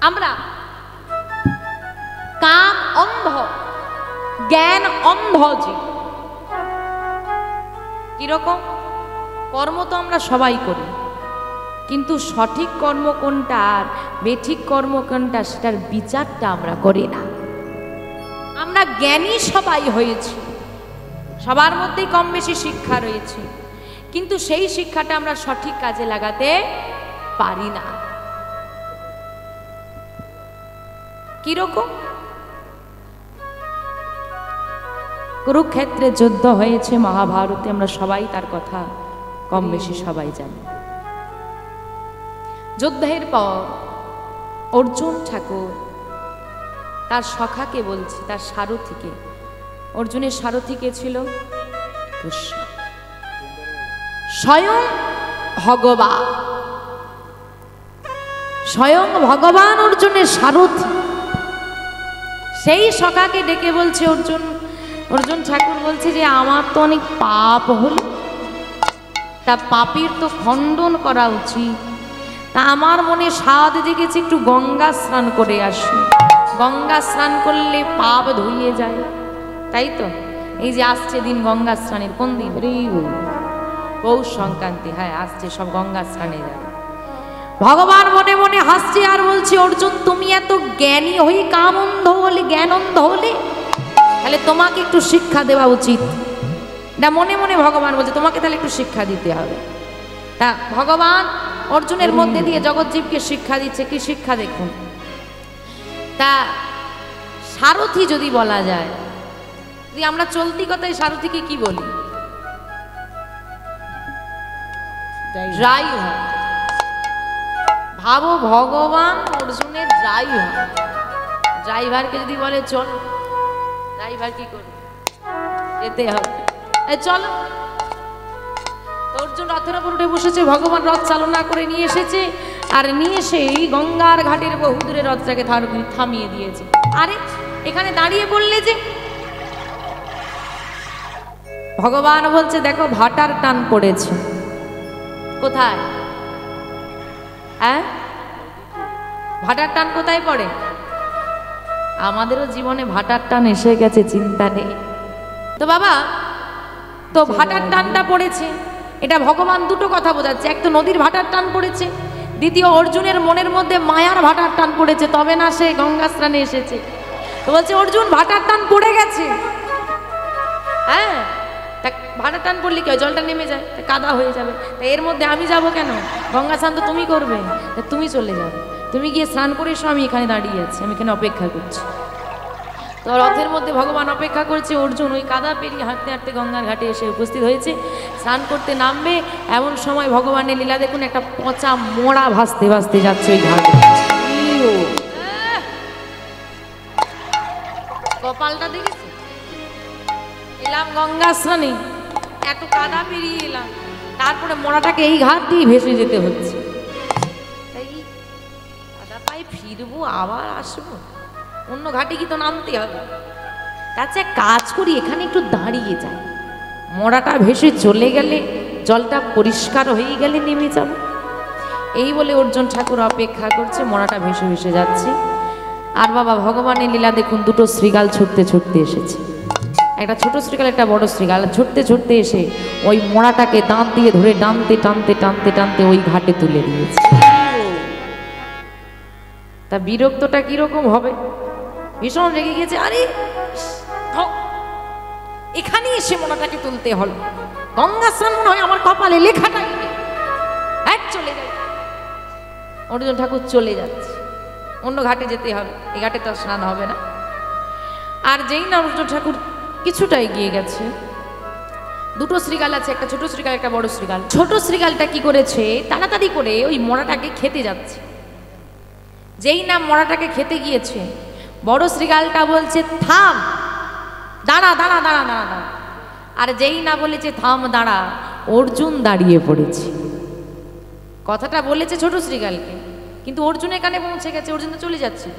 আমরা কাম অন্ধ, জ্ঞান অন্ধ জীব। কিরকম? কর্ম তো আমরা সবাই করি, কিন্তু সঠিক কর্ম কোনটা আর বেঠিক কর্ম কোনটা সেটার বিচারটা আমরা করি না। আমরা জ্ঞানী সবাই হয়েছি, সবার মধ্যেই কম বেশি শিক্ষা রয়েছে, কিন্তু সেই শিক্ষাটা আমরা সঠিক কাজে লাগাতে পারি না। কিরকম? কুরুক্ষেত্রে যুদ্ধ হয়েছে মহাভারতে, আমরা সবাই তার কথা কম বেশি সবাই জানি। যুদ্ধের পর অর্জুন ঠাকুর তার সখাকে বলছে, তার সারথীকে, অর্জুনের সারথী কে ছিল? কৃষ্ণ, স্বয়ং ভগবান, স্বয়ং ভগবান অর্জুনের সারথী। সেই সখাকে ডেকে বলছে অর্জুন ঠাকুর বলছে যে আমার তো অনেক পাপ হল, তা পাপের তো খণ্ডন করা উচিত। তা আমার মনে স্বাদ জেগেছে একটু গঙ্গা স্নান করে আসি, গঙ্গা স্নান করলে পাপ ধুইয়ে যায়, তাই তো? এই যে আসছে দিন গঙ্গা স্নানের, কোন দিন? পৌষ সংক্রান্তি, হ্যাঁ আসছে, সব গঙ্গা স্নানে যাবে। ভগবান মনে মনে হাসছে আর বলছে, অর্জুন তুমি এত জ্ঞানী হয়ে কাম অন্ধ হলে, জ্ঞান অন্ধ হলে, তাহলে তোমাকে একটু শিক্ষা দেওয়া উচিত না। মনে মনে ভগবান বলছে তোমাকে তাহলে একটু শিক্ষা দিতে হবে। তা ভগবান অর্জুনের মধ্যে দিয়ে জগৎজীবকে শিক্ষা দিচ্ছে। কি শিক্ষা দেখুন। তা সারথি যদি বলা যায়, যদি আমরা চলতি কথায় সারথিকে কি বলি? ড্রাইভার। ভাবো ভগবান অর্জুনের ড্রাইভার। ড্রাইভারকে যদি বলে চল, ড্রাইভার কি করবে? যেতে হবে, চলো। অর্জুন রথের উপর উঠে বসেছে, ভগবান রথ চালনা করে নিয়ে এসেছে, আর নিয়ে এসে এই গঙ্গার ঘাটের বহু দূরে রথটাকে থামিয়ে দিয়েছে। আরে এখানে দাঁড়িয়ে বললে যে? ভগবান বলছে দেখো ভাটার টান পড়েছে। কোথায়? হ্যাঁ, ভাটার টান কোথায় পড়ে? আমাদেরও জীবনে ভাটার টান এসে গেছে, চিন্তা নেই তো বাবা। তো ভাটার টানটা পড়েছে, এটা ভগবান দুটো কথা বোঝাচ্ছে। এক তো নদীর ভাটার টান পড়েছে, দ্বিতীয় অর্জুনের মনের মধ্যে মায়ার ভাটার টান পড়েছে, তবে না সে গঙ্গা স্নানে এসেছে। তো বলছে অর্জুন ভাটার টান পড়ে গেছে। হ্যাঁ, তা ভাটার টান পড়লে কি হয়? জলটা নেমে যায়, কাদা হয়ে যাবে। তা এর মধ্যে আমি যাব কেন? গঙ্গা স্নান তো তুমি করবে, তা তুমি চলে যাবে, তুমি গিয়ে স্নান করে এসো, আমি এখানে দাঁড়িয়ে আছি, আমি এখানে অপেক্ষা করছি। তো রথের মধ্যে ভগবান অপেক্ষা করছে, অর্জুন ওই কাদা পেরিয়ে হাঁটতে হাঁটতে গঙ্গার ঘাটে এসে উপস্থিত হয়েছে। স্নান করতে নামবে, এমন সময় ভগবানের লীলা দেখুন, একটা পচা মোড়া ভাসতে ভাসতে যাচ্ছে ওই ঘাটে। কপালটা দেখেছি, এলাম গঙ্গা স্নানে, এত কাদা পেরিয়ে এলাম, তারপরে মোড়াটাকে এই ঘাট দিয়ে ভেসে যেতে হচ্ছে। তাই কাদা পায়ে ফিরবো, আবার আসবো, অন্য ঘাটে কি তো নামতে হবে। তাছাড়া কাজ করি, এখানে একটু দাঁড়িয়ে যাই, মোড়াটা ভেসে চলে গেলে, জলটা পরিষ্কার হয়ে গেলে নেমে যাব। এই বলে অর্জুন ঠাকুর অপেক্ষা করছে, মোড়াটা ভেসে ভেসে যাচ্ছে। আর বাবা ভগবানের লীলা দেখুন, দুটো শৃগাল ছুটতে ছুটতে এসেছে, একটা ছোট শৃগাল একটা বড় শৃগাল। ছুটতে ছুটতে এসে ওই মোড়াটাকে দাঁত দিয়ে ধরে টানতে টানতে টানতে টানতে ওই ঘাটে তুলে দিয়েছে। তা বিরক্তটা কিরকম হবে? ভীষণ রেগে গেছে, আরে এখানে এসে মোড়াটাকে তুলতে হলো, গঙ্গা স্নান মনে হয় আমার কপালে লেখাটাই এক, চলে যায়। অর্জুন ঠাকুর চলে যাচ্ছে, অন্য ঘাটে যেতে হবে, এই ঘাটে তো স্নান হবে না। আর যেই না অর্জুন ঠাকুর কিছুটা এগিয়ে গেছে, দুটো শৃগাল আছে, একটা ছোট শৃগাল একটা বড় শৃগাল। ছোট শৃগালটা কি করেছে, তাড়াতাড়ি করে ওই মোড়াটাকে খেতে যাচ্ছে। যেই না মোড়াটাকে খেতে গিয়েছে, বড় শৃগালটা বলছে থাম, দাঁড়া দাঁড়া দাঁড়া দাঁড়া দাঁড়া। আর যেই না বলেছে থাম দাঁড়া, অর্জুন দাঁড়িয়ে পড়েছে। কথাটা বলেছে ছোট শৃগালকে, কিন্তু অর্জুনের কানে পৌঁছে গেছে, অর্জুন তো চলে যাচ্ছে,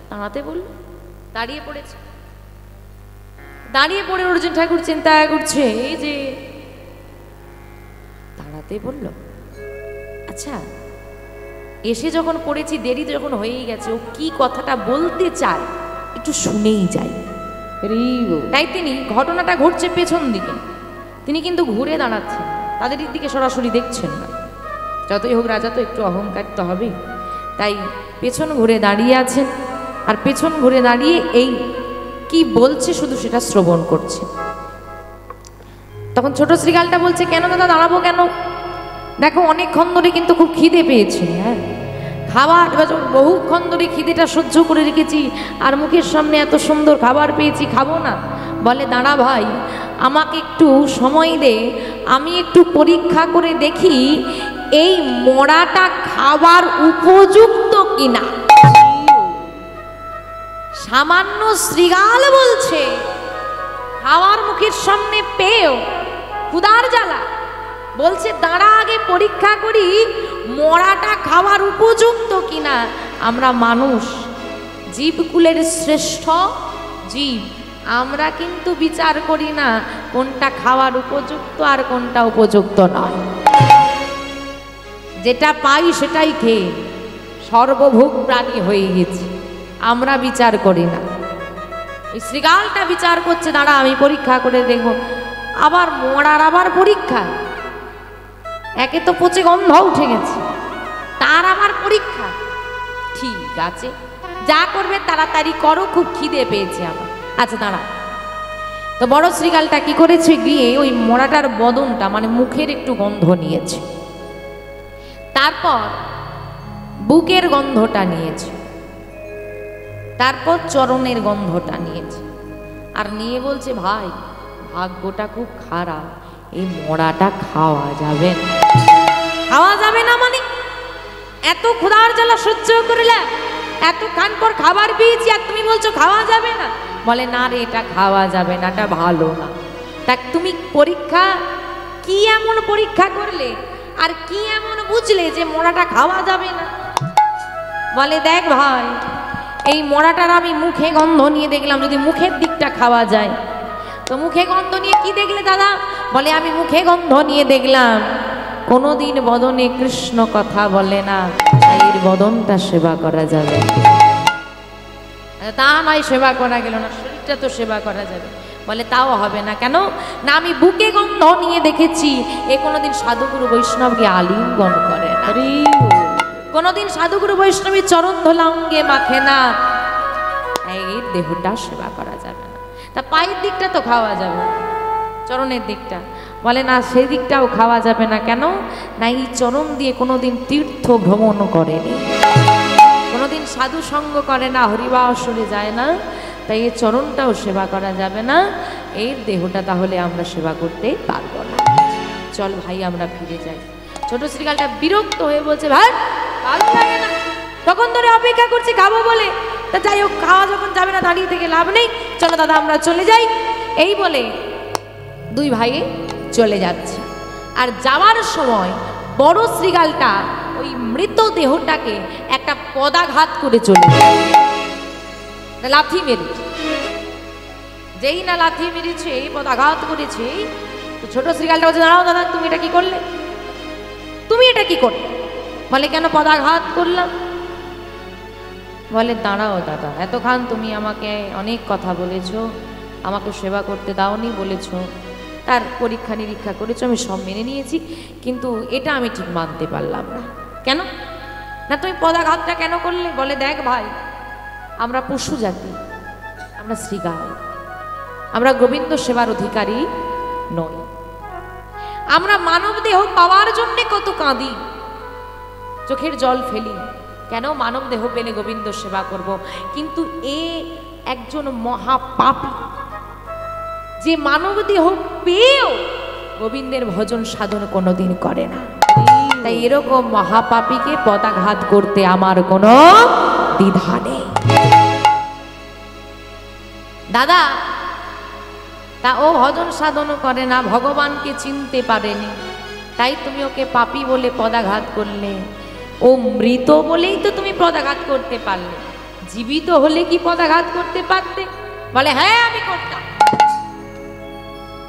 দাঁড়াতে বলল, দাঁড়িয়ে পড়েছে। দাঁড়িয়ে পড়ে অর্জুন ঠাকুর চিন্তা করছে, এই যে দাঁড়াতে বলল, আচ্ছা এসে যখন পড়েছি দেরি তো যখন হয়েই গেছে, ও কি কথাটা বলতে চায় একটু শুনেই যাই। তাই তিনি, ঘটনাটা ঘটছে পেছন দিকে, তিনি কিন্তু ঘুরে দাঁড়াচ্ছেন, তাদের দিকে সরাসরি দেখছেন না। যতই হোক রাজা তো একটু অহংকার তো হবেই, তাই পেছন ঘুরে দাঁড়িয়ে আছেন, আর পেছন ঘুরে দাঁড়িয়ে এই কি বলছে শুধু সেটা শ্রবণ করছে। তখন ছোট শ্রীগালটা বলছে, কেন দাদা দাঁড়াবো কেন, দেখো অনেকক্ষণ ধরে কিন্তু খুব খিদে পেয়েছে, হ্যাঁ খাবার বহুক্ষণ ধরে খিদেটা সহ্য করে রেখেছি, আর মুখের সামনে এত সুন্দর খাবার পেয়েছি, খাবো না? বলে দাঁড়া ভাই, আমাকে একটু সময় দে, আমি একটু পরীক্ষা করে দেখি এই মোড়াটা খাবার উপযুক্ত কিনা। সামান্য শ্রীগাল বলছে, খাওয়ার মুখের সামনে পেয়েও ক্ষুধার জ্বালা, বলছে দাঁড়া আগে পরীক্ষা করি মোড়াটা খাওয়ার উপযুক্ত কিনা। আমরা মানুষ, জীবকুলের শ্রেষ্ঠ জীব, আমরা কিন্তু বিচার করি না কোনটা খাওয়ার উপযুক্ত আর কোনটা উপযুক্ত নয়। যেটা পাই সেটাই খেয়ে সর্বভোগ প্রাণী হয়ে গেছি, আমরা বিচার করি না। ওই শ্রীগালটা বিচার করছে, দাঁড়া আমি পরীক্ষা করে দেখব। আবার মোড়ার আবার পরীক্ষা, একে তো পচে গন্ধ উঠে গেছে, তার আবার পরীক্ষা। ঠিক আছে, যা করবে তাড়াতাড়ি করো, খুব খিদে পেয়েছে আমার। আচ্ছা দাঁড়া। তো বড় শ্রীগালটা কি করেছে, গিয়ে ওই মোড়াটার বদনটা মানে মুখের একটু গন্ধ নিয়েছে, তারপর বুকের গন্ধটা নিয়েছে, তারপর চরণের গন্ধটা নিয়েছে, আর নিয়ে বলছে ভাই ভাগ্যটা খুব খারাপ, এই মোড়াটা খাওয়া যাবে না। খাওয়া যাবে না মানে এত ক্ষুধার জ্বালা সহ্য করলে, এত খান পর খাবার পেয়েছি আর তুমি বলছো খাওয়া যাবে না? বলে না রে, এটা খাওয়া যাবে না, এটা ভালো না। তা তুমি পরীক্ষা কি এমন পরীক্ষা করলে আর কি এমন বুঝলে যে মোড়াটা খাওয়া যাবে না? বলে দেখ ভাই, এই মোড়াটার আমি মুখে গন্ধ নিয়ে দেখলাম, যদি মুখের দিকটা খাওয়া যায়। তো মুখে গন্ধ নিয়ে কি দেখলে দাদা? বলে আমি মুখে গন্ধ নিয়ে দেখলাম কোনোদিন বদনে কৃষ্ণ কথা বলে না, তাই এর বদনটা সেবা করা যাবে। তা নয় সেবা করা গেল না, শরীরটা তো সেবা করা যাবে। বলে তাও হবে না। কেন না? আমি বুকে গন্ধ নিয়ে দেখেছি এ কোনোদিন সাধুগুরু বৈষ্ণবকে আলিঙ্গন করে না, কোনোদিন সাধুগুরু বৈষ্ণবীর চরণ ধোলা অঙ্গে মাখে না, এর দেহটা সেবা করা যাবে না। তা পায়ের দিকটা তো খাওয়া যাবে, চরণের দিকটা। বলে না, সেই দিকটাও খাওয়া যাবে না। কেন না? এই চরণ দিয়ে কোনোদিন তীর্থ ভ্রমণ করেনি, কোনোদিন সাধু সঙ্গ করে না, হরিবাসরে যায় না, তাই এই চরণটাও সেবা করা যাবে না, এর দেহটা তাহলে আমরা সেবা করতে পারবো না। চল ভাই আমরা ফিরে যাই। ছোট শ্রীগালটা বিরক্ত হয়ে বলছে, ভাই ভালো লাগে না, তখন ধরে অপেক্ষা করছি খাবো বলে, তা যাই হোক খাওয়া যখন যাবে না দাঁড়িয়ে থেকে লাভ নেই, চলো দাদা আমরা চলে যাই। এই বলে দুই ভাই চলে যাচ্ছে। আর যাওয়ার সময় বড় শ্রীগালটা ওই মৃত দেহটাকে একটা পদাঘাত করে চলে যায়, লাথি মেরেছে। যেই না লাথি মেরেছে, পদাঘাত করেছে, তো ছোট শ্রীগালটা বলছে, দাঁড়াও দাদা, তুমি এটা কি করলে? তুমি এটা কি করলে? বলে কেন পদাঘাত করলাম? বলে দাঁড়াও দাদা, এতক্ষণ তুমি আমাকে অনেক কথা বলেছো, আমাকে সেবা করতে দাওনি বলেছো, তার পরীক্ষা নিরীক্ষা করেছো, আমি সব মেনে নিয়েছি, কিন্তু এটা আমি ঠিক মানতে পারলাম না। কেন না? তুমি পদাঘাতটা কেন করলে? বলে দেখ ভাই, আমরা পশু জাতি, আমরা শ্রীগাল, আমরা গোবিন্দ সেবার অধিকারী নই। আমরা মানব দেহ পাওয়ার জন্য কত কাঁদি, চোখের জল ফেলি, কেন মানব দেহ পেলে গোবিন্দ সেবা করব। কিন্তু এ একজন মহাপাপী, যে মানব দেহ পেয়েও গোবিন্দের ভজন সাধন কোনোদিন করে না। তাই এরকম মহাপাপীকে পদাঘাত করতে আমার কোনো দ্বিধা নেই। দাদা তা ও ভজন সাধনও করে না, ভগবানকে চিনতে পারেনি, তাই তুমি ওকে পাপী বলে পদাঘাত করলে। ও মৃত বলেই তো তুমি পদাঘাত করতে পারলে, জীবিত হলে কি পদাঘাত করতে পারতে? বলে হ্যাঁ আমি করতাম।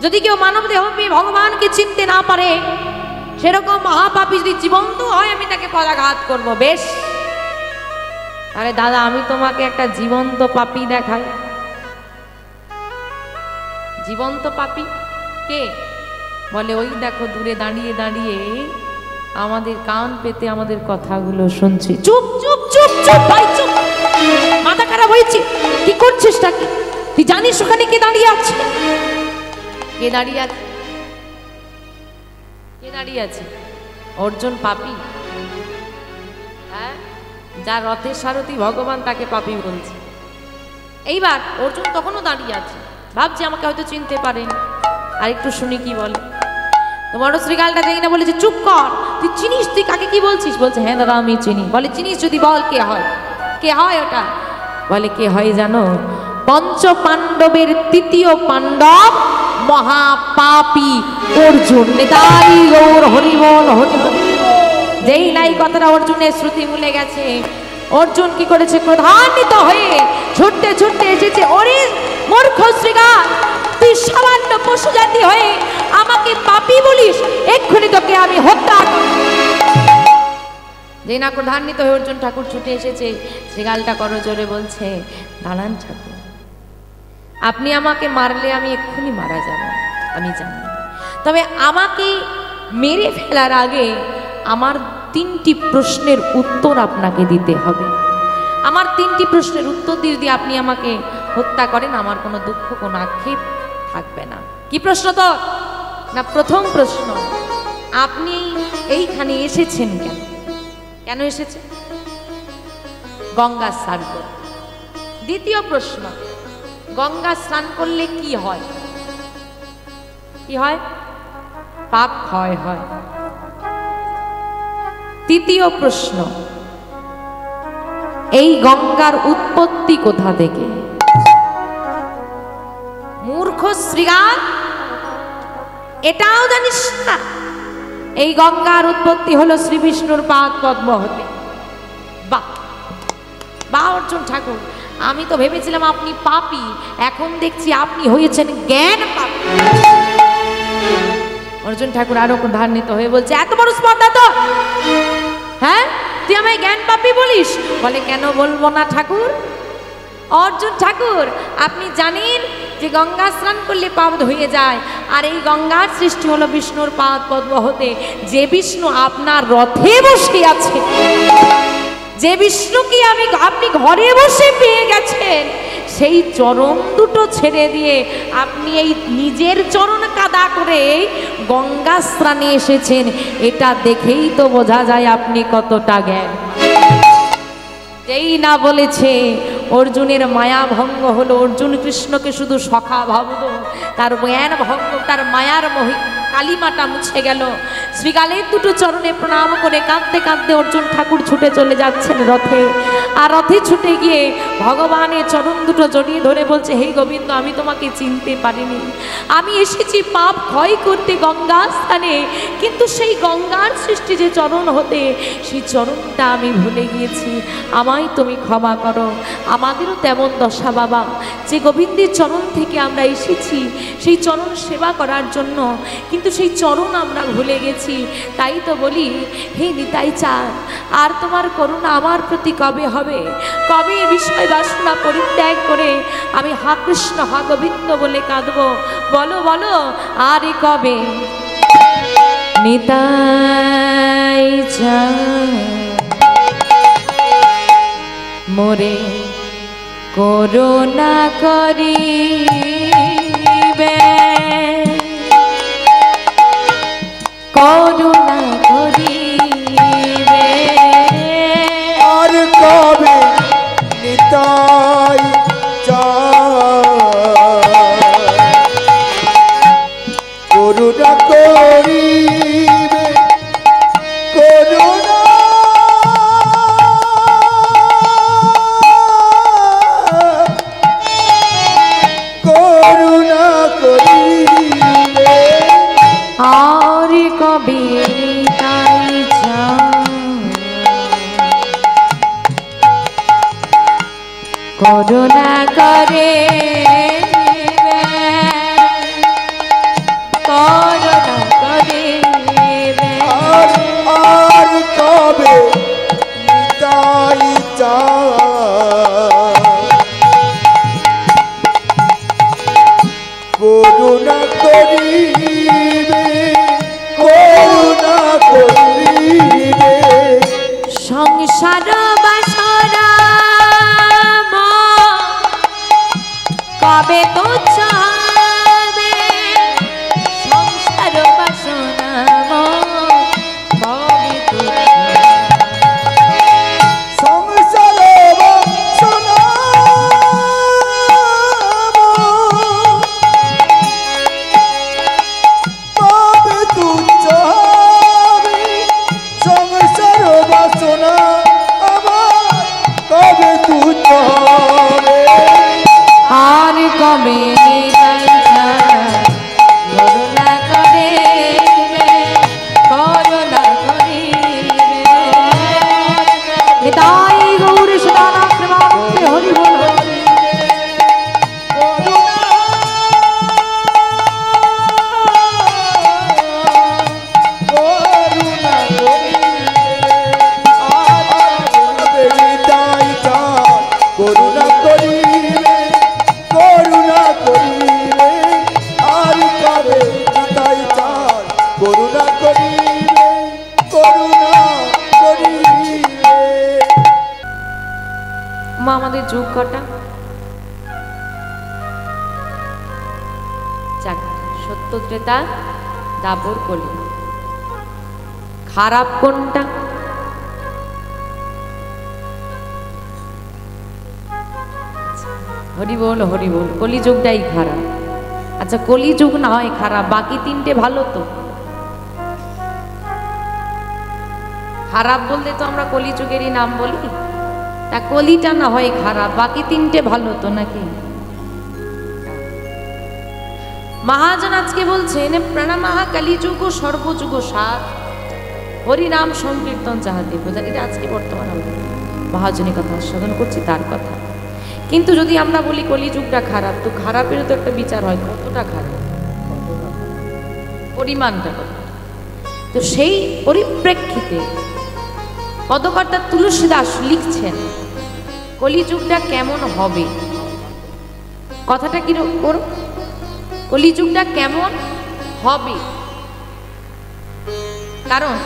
যদি কেউ মানব দেহ পেয়ে ভগবানকে চিনতে না পারে, সেরকম মহাপাপী যদি জীবন্ত হয় আমি তাকে পদাঘাত করব। বেশ, আরে দাদা আমি তোমাকে একটা জীবন্ত পাপী দেখাই। জীবন্ত পাপী কে? বলে ওই দেখো দূরে দাঁড়িয়ে দাঁড়িয়ে আমাদের কান পেতে আমাদের কথাগুলো শুনছি। চুপ চুপ চুপ চুপ ভাই চুপ, মাথা খারাপ হয়েছে, কি করছিস নাকি? তুই জানিস ওখানে কে দাঁড়িয়ে আছে? কে দাঁড়িয়ে আছে? কে দাঁড়িয়ে আছে? অর্জুন পাপী? হ্যাঁ, যার রথের সারথি ভগবান তাকে পাপী বলছে। এইবার অর্জুন তখনও দাঁড়িয়ে আছে, ভাবছে আমাকে হয়তো চিনতে পারেন। আর একটু শুনি কি বলে। তো বড় শ্রীকালটা যাই না বলেছে চুপ কর, তুই চিনিস? তুই কাকে কি বলছিস? বলছে হ্যাঁ দাদা আমি চিনি। বলে চিনিস যদি বল কে হয়? কে হয় ওটা? বলে কে হয় জানো? পঞ্চ পাণ্ডবের তৃতীয় পাণ্ডব মহাপাপী অর্জুন। নেতাই গৌর হরিবল হরিবল। যেই নাই কথাটা অর্জুনের শ্রুতি ভুলে গেছে, অর্জুন কি করেছে? ক্রোধান্বিত হয়ে ছুটতে ছুটতে এসেছে। ওরে মূর্খ শ্রীকাল, তুই সামান্য পশু জাতি হয়ে আমাকে পাপী বলিস? এক্ষুনি তোকে আমি হত্যা। যেই না ক্রোধান্বিত হয়ে অর্জুন ঠাকুর ছুটে এসেছে, শ্রীকালটা করজোরে বলছে দাঁড়ান ঠাকুর, আপনি আমাকে মারলে আমি এক্ষুনি মারা যাব আমি জানি, তবে আমাকে মেরে ফেলার আগে আমার 3টি প্রশ্নের উত্তর আপনাকে দিতে হবে। আমার 3টি প্রশ্নের উত্তর দিয়ে যদি আপনি আমাকে হত্যা করেন আমার কোনো দুঃখ কোনো আক্ষেপ থাকবে না। কি প্রশ্ন তো? না, প্রথম প্রশ্ন, আপনি এইখানে এসেছেন কেন? কেন এসেছেন? গঙ্গা স্নান করতে। দ্বিতীয় প্রশ্ন, গঙ্গা স্নান করলে কি হয়? কি হয়? পাপ ক্ষয় হয়। তৃতীয় প্রশ্ন, এই গঙ্গার উৎপত্তি কোথা থেকে? মূর্খ শ্রীকাল, এটাও জানিস না? এই গঙ্গার উৎপত্তি হলো শ্রী বিষ্ণুর পাদ পদ্ম হতে। বাহ বাহ অর্জুন ঠাকুর, আমি তো ভেবেছিলাম আপনি পাপী, এখন দেখছি আপনি হয়েছেন জ্ঞান পাপী। অর্জুন ঠাকুর আরো ক্রোধান্বিত হয়ে বলছে এত বড় স্পর্ধা তো? হ্যাঁ, তুই আমায় জ্ঞান পাপী বলিস? বলে কেন বলবো না ঠাকুর। অর্জুন ঠাকুর, আপনি জানেন যে গঙ্গা স্নান করলে পাপ ধুয়ে যায়, আর এই গঙ্গার সৃষ্টি হলো বিষ্ণুর পাদ পদ্ম হতে। যে বিষ্ণু আপনার রথে বসে আছে, যে বিষ্ণুকে আপনি ঘরে বসে পেয়ে গেছেন, সেই চরণ দুটো ছেড়ে দিয়ে আপনি এই নিজের চরণ কাদা করে গঙ্গা স্নানে এসেছেন। এটা দেখেই তো বোঝা যায় আপনি কতটা জ্ঞান। যেই না বলেছে অর্জুনের মায়া ভঙ্গ হলো। অর্জুন কৃষ্ণকে শুধু সখা ভাবত, তার জ্ঞান ভঙ্গ, তার মায়ার কালিমাটা মুছে গেল। শ্রীকালের দুটো চরণে প্রণাম করে কাঁদতে কাঁদতে অর্জুন ঠাকুর ছুটে চলে যাচ্ছেন রথে। আর রথে ছুটে গিয়ে ভগবানের চরণ দুটো জড়িয়ে ধরে বলছে হে গোবিন্দ, আমি তোমাকে চিনতে পারিনি, আমি এসেছি পাপ ক্ষয় করতে গঙ্গা স্থানে, কিন্তু সেই গঙ্গার সৃষ্টি যে চরণ হতে, সেই চরণটা আমি ভুলে গিয়েছি, আমায় তুমি ক্ষমা করো। আমাদেরও তেমন দশা বাবা, যে গোবিন্দের চরণ থেকে আমরা এসেছি সেই চরণ সেবা করার জন্য, কিন্তু সেই চরণ আমরা ভুলে গেছি। তাই তো বলি হে নিতাই চাঁদ, আর তোমার করুণা আমার প্রতি কবে হবে? কবে বিষয় বাসনা পরিত্যাগ করে আমি হা কৃষ্ণ হা গোবিন্দ বলে কাঁদবো? বলো বলো, আরে কবে? নিতাই চাঁদ মোরে করুণা করিবে, করুণা করিবে, আর কবে নিতাই করুণা করিবে, করুণা করুণা করিবে, আর কবে নিতাই করুণা করে, করুণা করিবে, কবে করুণা করে করুণা করিবে নিতাই গৌর সদানন্দ প্রেমানন্দে হরি বল করুণা করিবে করুণা করিবে আর কবে তাই চান করুণা করিবে করুণা করিবে। মা আমাদের যুগ কটা? সত্য ত্রেতা দাপর কলি। খারাপ কোনটা? হরি বল হরি বল, কলিযুগটাই খারাপ। আচ্ছা কলিযুগ না হয় খারাপ, বাকি তিনটে ভালো তো। খারাপ বলতে তো আমরা কলিযুগেরই নাম বলি, তা কলিটা না হয় খারাপ, বাকি তিনটে ভালো তো নাকি? মহাজন আজকে বলছেন প্রণামঃ কলিযুগ সর্বযুগ সার হরি নাম সংকীর্তন চাহাতে বোঝা। এটা আজকে বর্তমান মহাজনের কথা আস্বাদন করছি, তার কথা। কিন্তু যদি আমরা বলি কলিযুগটা খারাপ, তো খারাপেরও তো একটা বিচার হয়, কতটা খারাপ, পরিমাণটা কত। তো সেই পরিপ্রেক্ষিতে পদকর্তা তুলসীদাস লিখছেন কলিযুগটা কেমন হবে। কথাটা কিরকম? কলিযুগটা কেমন হবে, কারণ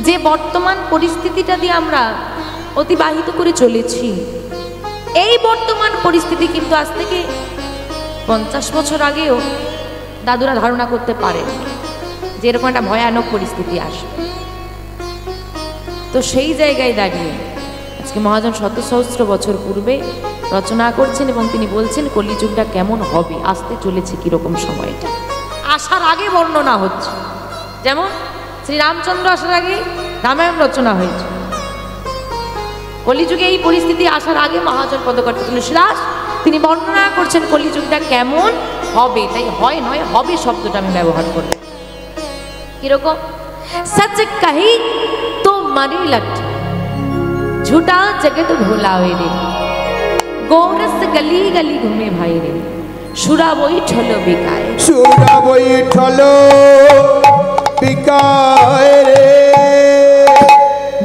যে বর্তমান পরিস্থিতিটা দিয়ে আমরা অতিবাহিত করে চলেছি, এই বর্তমান পরিস্থিতি কিন্তু আজ থেকে 50 বছর আগেও দাদুরা ধারণা করতে পারেন যে এরকম একটা ভয়ানক পরিস্থিতি আসবে। তো সেই জায়গায় দাঁড়িয়ে আজকে মহাজন শত সহস্র বছর পূর্বে রচনা করছেন এবং তিনি বলছেন কলিযুগটা কেমন হবে, আসতে চলেছে কিরকম সময়টা আসার আগে বর্ণনা হচ্ছে। যেমন শ্রীরামচন্দ্র আসার আগে রামায়ণ রচনা হয়েছে, কলিযুগে এই পরিস্থিতি আসার আগে মহাজন পদকর্তা তুলসীদাস তিনি বর্ণনা করছেন কলিযুগটা কেমন হবে। তাই হয় নয়, হবে শব্দটা আমি ব্যবহার করব। কিরকম? সচ কহি তো মারি লাঠি, ঝুটা জগত ভোলাওয়ে রে, গোরস গলি গলি ঘুমে ভাই রে, সুরা বৈঠল বিকায়, সুরা বৈঠল বিকায় রে,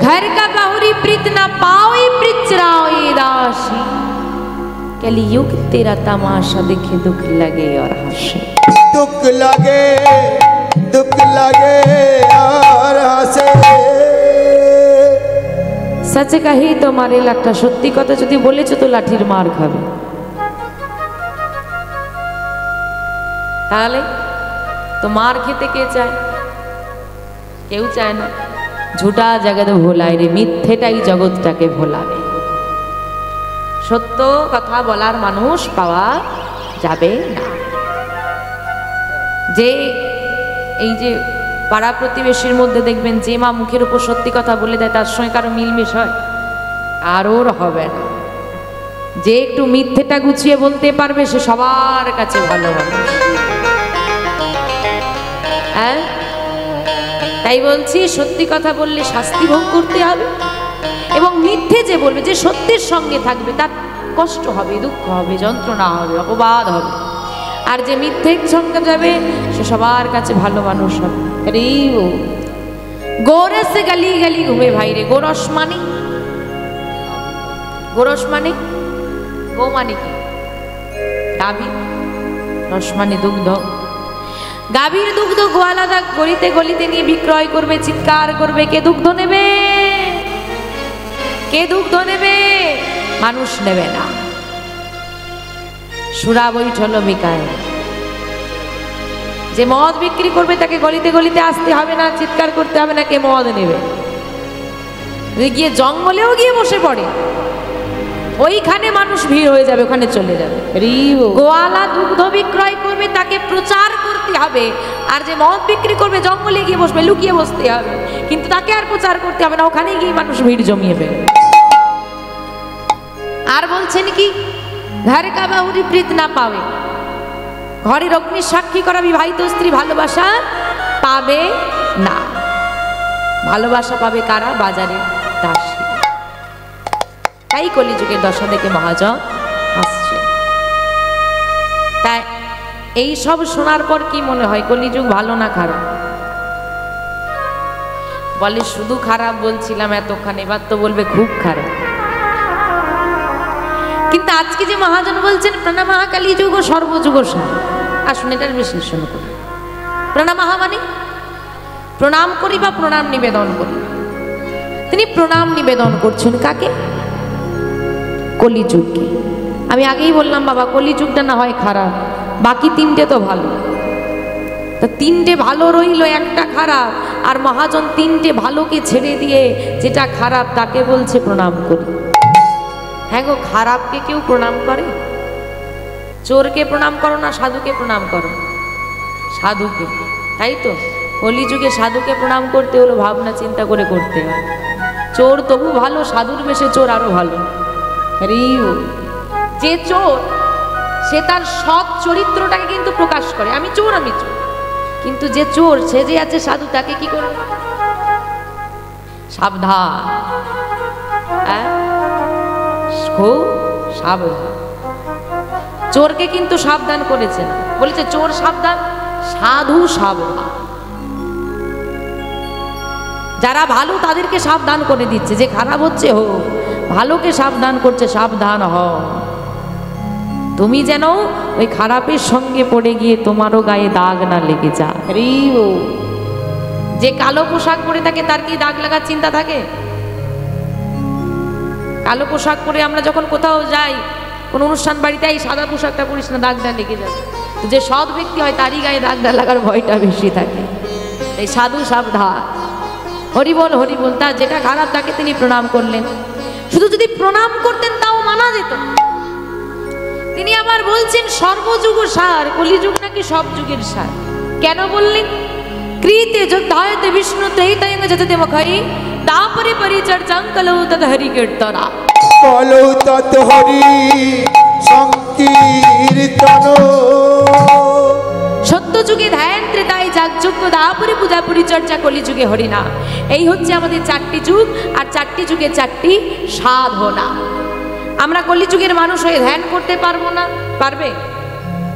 घर का बहुरी प्रीत न पाओ प्रीत चराओ दासी, कलियुग तेरा तमाशा देखे दुख लगे और हंसे, दुख लगे और हंसे। सच कही तो मारे लाठा, सत्यि कथा यदि बोलेছো तो लाठिर मार खाबे। তাহলে তো মার খেতে কে চায়? কেউ চায় না। ঝুটা জগৎ ভোলায় রে, মিথ্যেটাই জগৎটাকে ভোলাবে, সত্য কথা বলার মানুষ পাওয়া যাবে না। যে এই যে পাড়া প্রতিবেশীর মধ্যে দেখবেন যে মা মুখের উপর সত্যি কথা বলে দেয় তার সঙ্গে কারো মিলমিশ হয়, কারোর হবে না। যে একটু মিথ্যেটা গুছিয়ে বলতে পারবে সে সবার কাছে ভালো মানুষ। হ্যাঁ, তাই বলছি সত্যি কথা বললে শাস্তি ভোগ করতে হবে, এবং মিথ্যে যে বলবে, যে সত্যের সঙ্গে থাকবে তার কষ্ট হবে, দুঃখ হবে, যন্ত্রণা হবে, অপবাদ হবে। আর যে মিথ্যের সঙ্গে যাবে সে সবার কাছে ভালো মানুষ হবে। গোরস গালি গালি ঘুমে ভাই রে, গোরস মানে, গোরস মানে, গো মানে কি? গাভী, রস মানে দুগ্ধ। গাভীর দুগ্ধ গোয়ালাদা গলিতে গলিতে নিয়ে বিক্রয় করবে, চিৎকার করবে, কে দুগ্ধ নেবে, কে দুগ্ধ নেবে? মানুষ নেবে না। সুরা বৈঠল বিকায়, যে মদ বিক্রি করবে তাকে গলিতে গলিতে আসতে হবে না, চিৎকার করতে হবে না, কে মদ নেবে। গিয়ে জঙ্গলেও গিয়ে বসে পড়ে, ওইখানে মানুষ ভিড় হয়ে যাবে, ওখানে চলে যাবে। গোয়ালা দুগ্ধ বিক্রয় করবে তাকে প্রচার করতে হবে, আর যে মদ বিক্রি করবে জঙ্গলে গিয়ে বসবে, লুকিয়ে বসতে হবে, কিন্তু তাকে আর প্রচার করতে হবে না, ওখানে গিয়ে মানুষ ভিড় জমিয়ে ফেলবে। আর বলছেন কি, ধারে কাবাহুরি প্রীত না পাবে, ঘরের অগ্নি সাক্ষী করা বিবাহিত স্ত্রী ভালোবাসা পাবে না। ভালোবাসা পাবে কারা? বাজারে দাসী। তাই কলিযুগের দশা দেখে মহাজন হাসছে। তাই এই সব শোনার পর কি মনে হয় কলিযুগ ভালো না খারাপ? বলে শুধু খারাপ বলছিলাম এতক্ষণ, এবার তো বলবে খুব খারাপ। কিন্তু আজকে যে মহাজন বলছেন প্রণামঃ কলিযুগ ও সর্বযুগ সার, আসুন এটার বিশ্লেষণ করি। প্রণামঃ মানে প্রণাম করি বা প্রণাম নিবেদন করি। তিনি প্রণাম নিবেদন করছেন কাকে? কলিযুগকে। আমি আগেই বললাম বাবা কলিযুগটা না হয় খারাপ, বাকি তিনটে তো ভালো। তা তিনটে ভালো রইল, একটা খারাপ, আর মহাজন তিনটে ভালোকে ছেড়ে দিয়ে যেটা খারাপ তাকে বলছে প্রণাম করি। হ্যাঁ গো, খারাপকে কেউ প্রণাম করে? চোরকে প্রণাম করো না সাধুকে প্রণাম করো? সাধুকে, তাই তো। কলিযুগে সাধুকে প্রণাম করতে হলো ভাবনা চিন্তা করে করতে হয়। চোর তবু ভালো, সাধুর বেশে চোর আরো ভালো। যে চোর সে তার সৎ চরিত্রটাকে কিন্তু প্রকাশ করে, আমি চোর আমি চোর। কিন্তু যে চোর সে যে আছে সাধু, তাকে কি করে? সাবধান, খুব সাবধান। চোরকে কিন্তু সাবধান করেছে না, বলেছে চোর সাবধান, সাধু সাবধান। যারা ভালো তাদেরকে সাবধান করে দিচ্ছে, যে খারাপ হচ্ছে হোক, ভালোকে সাবধান করছে, সাবধান হও। তুমি যেন ওই খারাপের সঙ্গে পড়ে গিয়ে তোমারও গায়ে দাগ না লেগে যায়। যে কালো পোশাক পরে থাকে তার কি দাগ লাগার চিন্তা থাকে? কালো পোশাক পরে আমরা যখন কোথাও যাই, কোন অনুষ্ঠান বাড়িতে, এই সাদা পোশাকটা পরিস না, দাগটা লেগে যাবে। যে সৎ ব্যক্তি হয় তারই গায়ে দাগটা লাগার ভয়টা বেশি থাকে। এই সাধু সাবধান। হরিবল হরিবল। তার যেটা খারাপ তাকে তিনি প্রণাম করলেন। শুধু যদি প্রণাম করতেন তাও মানা যেত। তিনি আবার বলছেন সর্বযুগ সার, কলিযুগ নাকি সব যুগের সার। কেন বললেন? কৃতে যোদ্ধায়তে বিষ্ণু ত্রৈতয়ং যততে মুখাই তাপরে পরিচর্যাং কলৌ তৎ হরি কীর্তনা। কলৌ তৎ হরি সংকীর্তন। সত্য যুগে ধ্যান, ত্রেতায় যাগযজ্ঞ, দাপরে পূজা পরিচর্যা, কলিযুগে হরিনাম। এই হচ্ছে আমাদের চারটি যুগ, আর চারটি যুগে চারটি সাধনা। আমরা কলিযুগের মানুষ হয়ে ধ্যান করতে পারবো না? পারবে?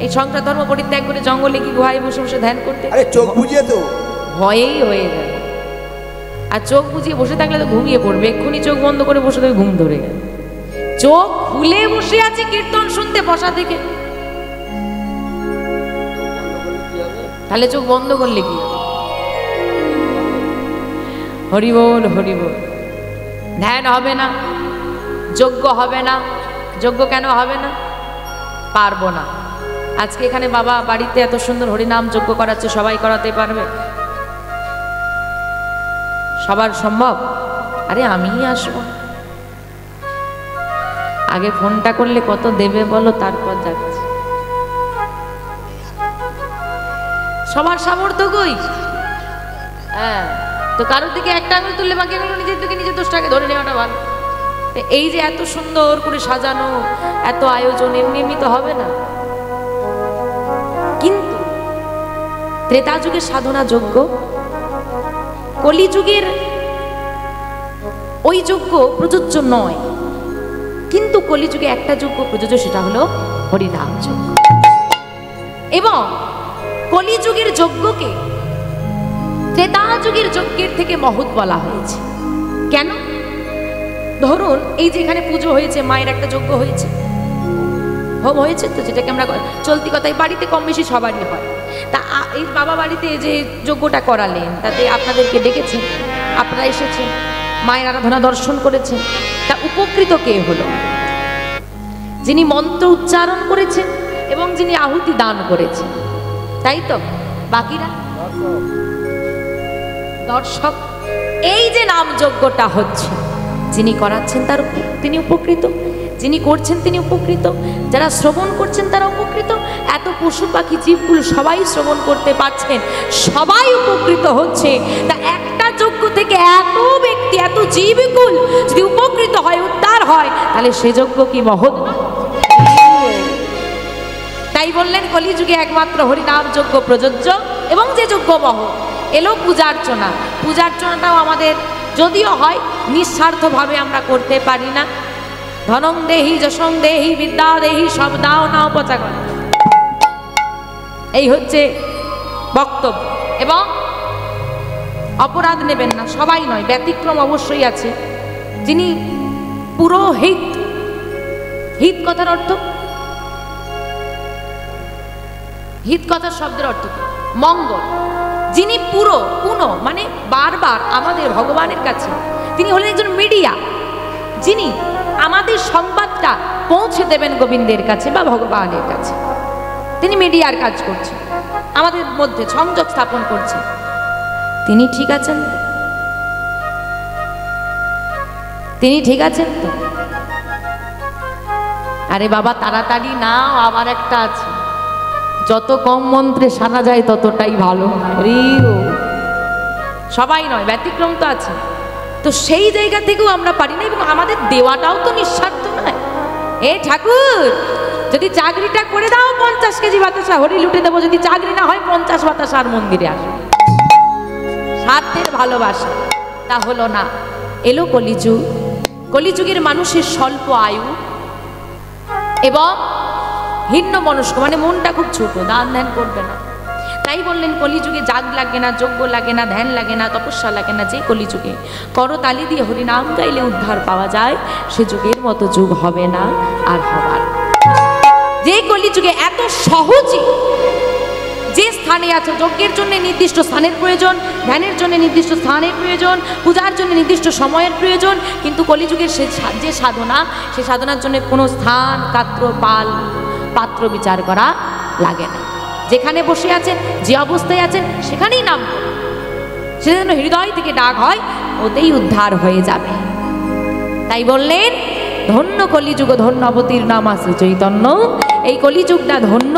এই সংসার ধর্ম পরিত্যাগ করে জঙ্গলে কি গুহায় বসে বসে ধ্যান করতে? আরে চোখ বুঝিয়ে তো ভয়েই হয়ে যাবে। আর চোখ বুঝিয়ে বসে থাকলে তো ঘুমিয়ে পড়বে। এক্ষুনি চোখ বন্ধ করে বসে থাকলে ঘুম ধরে গেল। চোখ খুলে বসে আছে কীর্তন শুনতে বসা থেকে, তাহলে চোখ বন্ধ করলে কি হবে? হরিবোল হরিবোল। ধ্যান হবে না, যজ্ঞ হবে না। যজ্ঞ কেন হবে না? পারবো না। আজকে এখানে বাবা বাড়িতে এত সুন্দর হরিনাম যজ্ঞ করাচ্ছে, সবাই করাতে পারবে? সবার সম্ভব? আরে আমিই আসবো। আগে ফোনটা করলে কত দেবে বলো, তারপর যাচ্ছে। সবার সামর্থ্য কই? হ্যাঁ, তো কারোর দিকে একটা আঙুল তুললে বাকি আঙুল নিজের দিকে নিজের দোষটাকে ধরে নেওয়াটা ভালো। এই যে এত সুন্দর করে সাজানো, এত আয়োজন, এমনি এমনি তো হবে না। কিন্তু ত্রেতা যুগের সাধনা যজ্ঞ, কলিযুগের ওই যজ্ঞ প্রযোজ্য নয়। কিন্তু কলিযুগে একটা যজ্ঞ প্রযোজ্য, সেটা হলো হরিনাম যজ্ঞ। এবং কলিযুগের যজ্ঞকে ত্রেতা যুগের যজ্ঞের থেকে মহৎ বলা হয়েছে। কেন? ধরুন এই যে এখানে পুজো হয়েছে, মায়ের একটা যজ্ঞ হয়েছে, হোম হয়েছে, তো যেটাকে আমরা চলতি কথায় বাড়িতে কম বেশি সবারই হয়। তা এই বাবা বাড়িতে যে যজ্ঞটা করালেন, তাতে আপনাদেরকে ডেকেছেন, আপনারা এসেছেন, মায়ের আরাধনা দর্শন করেছেন। তা উপকৃত কে হলো? যিনি মন্ত্র উচ্চারণ করেছেন এবং যিনি আহুতি দান করেছেন, তাই তো। বাকিরা দর্শক। এই যে নাম যজ্ঞটা হচ্ছে, যিনি করাচ্ছেন তিনি উপকৃত, যিনি করছেন তিনি উপকৃত, যারা শ্রবণ করছেন তারা উপকৃত। এত পশু পাখি জীবগুলো সবাই শ্রবণ করতে পারছেন, সবাই উপকৃত হচ্ছে। তা একটা যজ্ঞ থেকে এত ব্যক্তি, এত জীবকুল যদি উপকৃত হয়, উদ্ধার হয়, তাহলে সে যজ্ঞ কি মহৎ? বললেন কলিযুগে একমাত্র হরিনাম যজ্ঞ প্রযোজ্য, এবং যে যজ্ঞ বহ এলো পূজার্চনা। পূজার্চনাটাও আমাদের যদিও হয় নিঃস্বার্থভাবে আমরা করতে পারি না। ধনং দেহি যশং দেহি বিদ্যা দেহি সব দাও না উপচাগণ, এই হচ্ছে বক্তব্য। এবং অপরাধ নেবেন না, সবাই নয়, ব্যতিক্রম অবশ্যই আছে। যিনি পুরোহিত, হিত কথার অর্থ, হিত কথার শব্দের অর্থ মঙ্গল। যিনি পুনঃ মানে বারবার আমাদের ভগবানের কাছে, তিনি হলেন একজন মিডিয়া, যিনি আমাদের সংবাদটা পৌঁছে দেবেন গোবিন্দের কাছে বা ভগবানের কাছে। তিনি মিডিয়ার কাজ করছেন, আমাদের মধ্যে সংযোগ স্থাপন করছেন। তিনি ঠিক আছেন? তিনি ঠিক আছেন তো? আরে বাবা তাড়াতাড়ি না, আবার একটা আছে, যত কম মন্ত্রে সানা যায় ততটাই ভালো। সবাই নয়, ব্যতিক্রম তো আছে। তো সেই জায়গা থেকেও আমরা পারি না, এবং আমাদের দেওয়াটাও তো নিঃস্বার্থ নয়। এ ঠাকুর, যদি চাকরিটা করে দাও 50 কেজি বাতাসা হরি লুটে দেবো, যদি চাকরি না হয় 50 বাতাসা আর মন্দিরে আসবে। স্বার্থের ভালোবাসা তা হলো না। এলো কলিযুগ, কলিযুগের মানুষের স্বল্প আয়ু এবং হিন্ন মনস্ক, মানে মনটা খুব ছোট, দান ধ্যান করবে না। তাই বললেন কলিযুগে যাগ লাগে না, যজ্ঞ লাগে না, ধ্যান লাগে না, তপস্যা লাগে না। যে কলিযুগে করতালি দিয়ে হরিনাম গাইলে উদ্ধার পাওয়া যায়, সে যুগের মতো যুগ হবে না আর হবার। যে কলিযুগে এত সহজে যে স্থানে আছে, যজ্ঞের জন্য নির্দিষ্ট স্থানের প্রয়োজন, ধ্যানের জন্য নির্দিষ্ট স্থানের প্রয়োজন, পূজার জন্য নির্দিষ্ট সময়ের প্রয়োজন, কিন্তু কলিযুগের যে সাধনা, সে সাধনার জন্য কোনো স্থান, পাত্র বিচার করা লাগে না। যেখানে বসে আছেন, যে অবস্থায় আছেন, সেখানেই নাম, সে যেন হৃদয় থেকে ডাক হয়, ওতেই উদ্ধার হয়ে যাবে। তাই বললেন ধন্য কলিযুগ ধন্য অবতীর নাম শ্রী চৈতন্য। এই কলিযুগটা ধন্য,